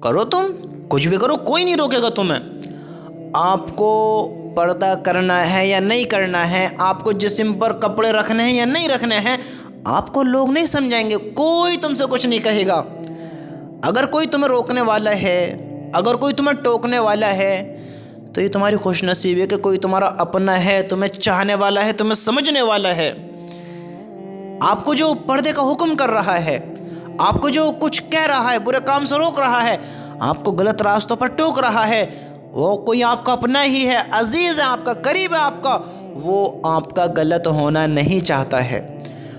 کرو, تم کچھ بھی کرو, کوئی نہیں روکے گا تمہیں. آپ کو پردہ کرنا ہے یا نہیں کرنا ہے, آپ کو جسم پر کپڑے رکھنے ہیں یا نہیں رکھنے ہیں, آپ کو لوگ نہیں سمجھائیں گے, کوئی تم سے کچھ نہیں کہے گا. اگر کوئی تمہیں روکنے والا ہے, اگر کوئی تمہیں ٹوکنے والا ہے, تو یہ تمہاری خوش نصیبی ہے کہ کوئی تمہارا اپنا ہے, تمہیں چاہنے والا ہے, تمہیں سمجھنے والا ہے. آپ کو جو پردے کا حکم کر رہا ہے, آپ کو جو کچھ کہہ رہا ہے, برے کام سے روک رہا ہے, آپ کو غلط راستوں پر ٹوک رہا ہے, وہ کوئی آپ کا اپنا ہی ہے, عزیز ہے آپ کا, قریب ہے آپ کا, وہ آپ کا غلط ہونا نہیں چاہتا ہے,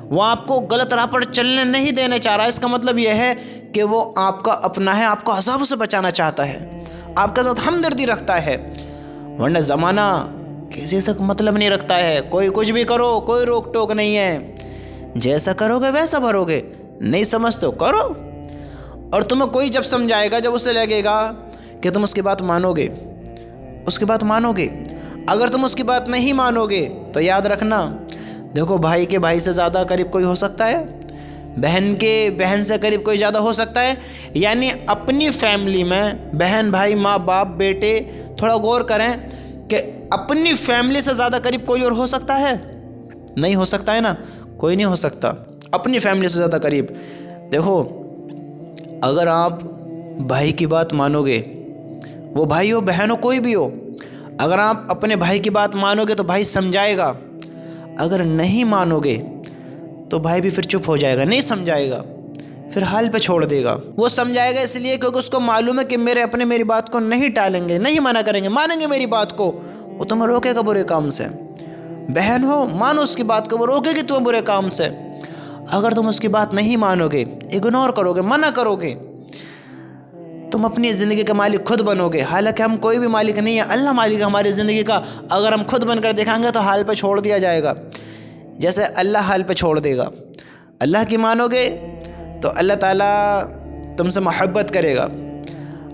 وہ آپ کو غلط راہ پر چلنے نہیں دینے چاہ رہا ہے. اس کا مطلب یہ ہے کہ وہ آپ کا اپنا ہے, آپ کو عذابوں سے بچانا چاہتا ہے, آپ کے ساتھ ہمدردی رکھتا ہے. ورنہ زمانہ کسی سے مطلب نہیں رکھتا ہے, کوئی کچھ بھی کرو, کوئی روک ٹوک نہیں ہے, جیسا کرو گے ویسا بھرو گے. نہیں سمجھتے ہو کرو, اور تمہیں کوئی جب سمجھائے گا, جب اسے لگے گا کہ تم اس کی بات مانو گے, اس کی بات مانو گے. اگر تم اس کی بات نہیں مانو گے تو یاد رکھنا, دیکھو بھائی کے بھائی سے زیادہ قریب کوئی ہو سکتا ہے, بہن کے بہن سے قریب کوئی زیادہ ہو سکتا ہے. یعنی اپنی فیملی میں بہن بھائی ماں باپ بیٹے, تھوڑا غور کریں کہ اپنی فیملی سے زیادہ قریب کوئی اور ہو سکتا ہے؟ نہیں ہو سکتا ہے نا, کوئی نہیں ہو سکتا اپنی فیملی سے زیادہ قریب. دیکھو اگر آپ بھائی کی بات مانو گے, وہ بھائی ہو بہن ہو کوئی بھی ہو, اگر آپ اپنے بھائی کی بات مانو گے تو بھائی سمجھائے گا, اگر نہیں مانو گے تو بھائی بھی پھر چپ ہو جائے گا, نہیں سمجھائے گا, پھر حال پہ چھوڑ دے گا. وہ سمجھائے گا اس لیے کیونکہ اس کو معلوم ہے کہ میرے اپنے میری بات کو نہیں ٹالیں گے, نہیں منع کریں گے, مانیں گے میری بات کو, وہ تمہیں روکے گا برے کام سے. بہن ہو مانو اس کی بات کو, وہ روکے گی تمہیں برے کام سے. اگر تم اس کی بات نہیں مانو گے, اگنور کرو گے, منع کرو گے, تم اپنی زندگی کا مالک خود بنو گے. حالانکہ ہم کوئی بھی مالک نہیں ہے, اللہ مالک ہے ہماری زندگی کا. اگر ہم خود بن کر دکھائیں گے تو حال پہ چھوڑ دیا جائے گا, جیسے اللہ حال پہ چھوڑ دے گا. اللہ کی مانو گے تو اللہ تعالیٰ تم سے محبت کرے گا,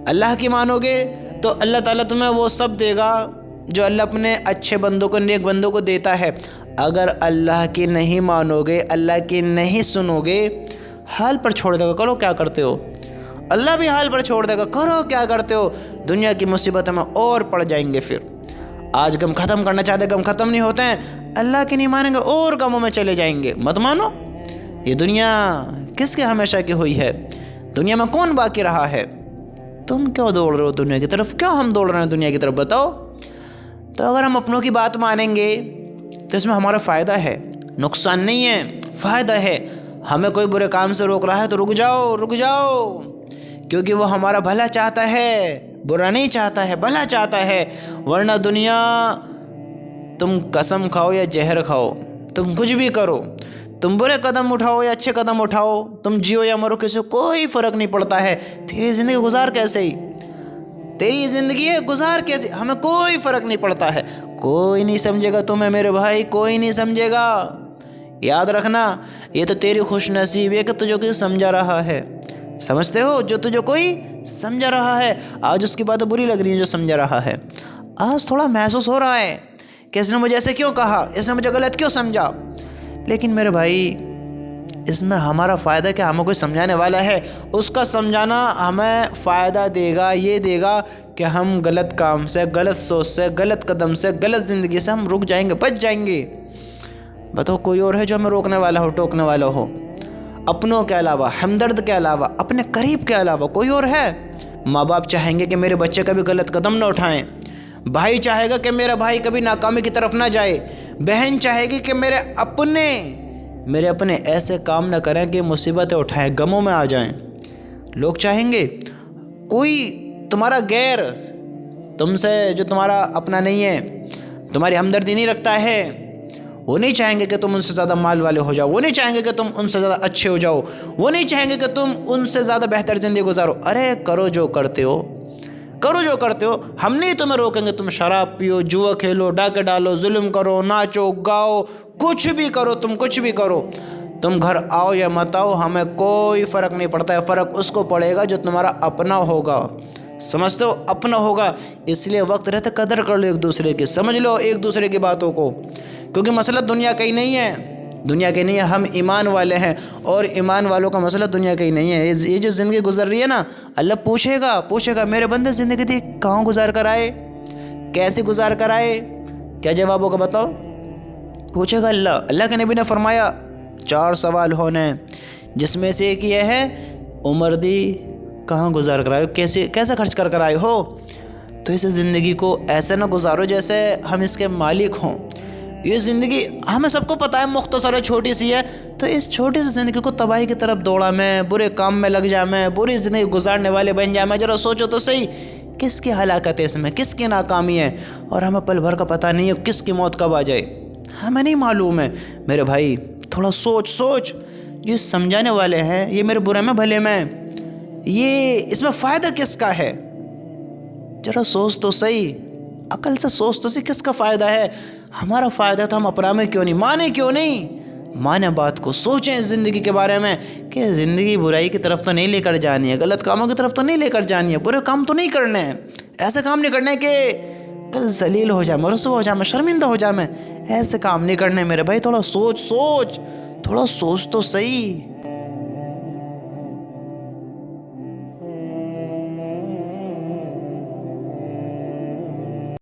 اللہ کی مانو گے تو اللہ تعالیٰ تمہیں وہ سب دے گا جو اللہ اپنے اچھے بندوں کو, نیک بندوں کو دیتا ہے. اگر اللہ کی نہیں مانو گے, اللہ کی نہیں سنو گے, حال پر چھوڑ دے گا, کرو کیا کرتے ہو. اللہ بھی حال پر چھوڑ دے گا, کرو کیا کرتے ہو. دنیا کی مصیبتوں میں اور پڑ جائیں گے. پھر آج غم ختم کرنا چاہتے, غم ختم نہیں ہوتے ہیں, اللہ کی نہیں مانیں گے اور غموں میں چلے جائیں گے. مت مانو, یہ دنیا کس کے ہمیشہ کی ہوئی ہے, دنیا میں کون باقی رہا ہے. تم کیوں دوڑ رہے ہو دنیا کی طرف, کیوں ہم دوڑ رہے ہیں دنیا کی طرف, بتاؤ. تو اگر ہم اپنوں کی بات مانیں گے تو اس میں ہمارا فائدہ ہے, نقصان نہیں ہے, فائدہ ہے. ہمیں کوئی برے کام سے روک رہا ہے تو رک جاؤ, رک جاؤ, کیونکہ وہ ہمارا بھلا چاہتا ہے, برا نہیں چاہتا ہے, بھلا چاہتا ہے. ورنہ دنیا تم قسم کھاؤ یا زہر کھاؤ, تم کچھ بھی کرو, تم برے قدم اٹھاؤ یا اچھے قدم اٹھاؤ, تم جیو یا مرو, کسی کو کوئی فرق نہیں پڑتا ہے. تیری زندگی گزار کیسے ہی, تیری زندگی ہے گزار کیسے, ہمیں کوئی فرق نہیں پڑتا ہے. کوئی نہیں سمجھے گا تمہیں میرے بھائی, کوئی نہیں سمجھے گا. یاد رکھنا, یہ تو تیری خوش نصیبی ہے کہ تجھے کوئی سمجھا رہا ہے. سمجھتے ہو, جو تجھے کوئی سمجھا رہا ہے. آج اس کی باتیں بری لگ رہی ہیں جو سمجھا رہا ہے. آج تھوڑا محسوس ہو رہا ہے کہ اس نے مجھے ایسے کیوں کہا, اس نے مجھے غلط کیوں سمجھا. لیکن میرے بھائی اس میں ہمارا فائدہ کہ ہمیں کوئی سمجھانے والا ہے, اس کا سمجھانا ہمیں فائدہ دے گا, یہ دے گا کہ ہم غلط کام سے, غلط سوچ سے, غلط قدم سے, غلط زندگی سے ہم رک جائیں گے, بچ جائیں گے. بتاؤ کوئی اور ہے جو ہمیں روکنے والا ہو, ٹوکنے والا ہو, اپنوں کے علاوہ, ہمدرد کے علاوہ, اپنے قریب کے علاوہ کوئی اور ہے؟ ماں باپ چاہیں گے کہ میرے بچے کبھی غلط قدم نہ اٹھائیں, بھائی چاہے گا کہ میرا بھائی کبھی ناکامی کی طرف نہ جائے, بہن چاہے گی کہ میرے اپنے ایسے کام نہ کریں کہ مصیبتیں اٹھائیں, غموں میں آ جائیں. لوگ چاہیں گے کوئی تمہارا غیر, تم سے جو تمہارا اپنا نہیں ہے, تمہاری ہمدردی نہیں رکھتا ہے, وہ نہیں چاہیں گے کہ تم ان سے زیادہ مال والے ہو جاؤ, وہ نہیں چاہیں گے کہ تم ان سے زیادہ اچھے ہو جاؤ, وہ نہیں چاہیں گے کہ تم ان سے زیادہ بہتر زندگی گزارو. ارے کرو جو کرتے ہو, کرو جو کرتے ہو, ہم نہیں تمہیں روکیں گے. تم شراب پیو, جوا کھیلو, ڈاکے ڈالو, ظلم کرو, ناچو گاؤ, کچھ بھی کرو, تم کچھ بھی کرو, تم گھر آؤ یا مت آؤ, ہمیں کوئی فرق نہیں پڑتا ہے. فرق اس کو پڑے گا جو تمہارا اپنا ہوگا. سمجھتے ہو, اپنا ہوگا. اس لیے وقت رہتے قدر کر لو ایک دوسرے کی, سمجھ لو ایک دوسرے کی باتوں کو, کیونکہ مسئلہ دنیا کا ہی نہیں ہے, دنیا کے نہیں ہے، ہم ایمان والے ہیں، اور ایمان والوں کا مسئلہ دنیا کا ہی نہیں ہے۔ یہ جو زندگی گزر رہی ہے نا، اللہ پوچھے گا میرے بندے زندگی تھی کہاں گزار کر آئے، کیسے گزار کر آئے، کیا جواب ہوگا بتاؤ؟ پوچھے گا اللہ کے نبی نے فرمایا 4 سوال ہونے، جس میں سے ایک یہ ہے عمر دی کہاں گزار کر آئے ہو، کیسے خرچ کر آئے ہو۔ تو اس زندگی کو ایسے نہ گزارو جیسے ہم اس کے مالک ہوں۔ یہ زندگی ہمیں سب کو پتہ ہے مختصر ہے، چھوٹی سی ہے، تو اس چھوٹی سی زندگی کو تباہی کی طرف دوڑا میں، برے کام میں لگ جا میں، بری زندگی گزارنے والے بن جا میں۔ ذرا سوچو تو صحیح، کس کی ہلاکت ہے اس میں، کس کی ناکامی ہے، اور ہمیں پل بھر کا پتہ نہیں ہے کس کی موت کب آ جائے، ہمیں نہیں معلوم ہے۔ میرے بھائی تھوڑا سوچ، جو سمجھانے والے ہیں یہ میرے برے میں بھلے میں، یہ اس میں فائدہ کس کا ہے؟ ذرا سوچ تو صحیح، عقل سے سوچ تو صحیح، کس کا فائدہ ہے؟ ہمارا فائدہ ہے تو ہم اپنا میں کیوں نہیں مانے، کیوں نہیں مانے بات کو، سوچیں اس زندگی کے بارے میں کہ زندگی برائی کی طرف تو نہیں لے کر جانی ہے، غلط کاموں کی طرف تو نہیں لے کر جانی ہے، برے کام تو نہیں کرنے ہیں، ایسے کام نہیں کرنے کہ کل ذلیل ہو جائے، رسوا ہو جائے، میں شرمندہ ہو جائے، میں ایسے کام نہیں کرنے میرے بھائی۔ تھوڑا سوچ، تھوڑا سوچ تو صحیح۔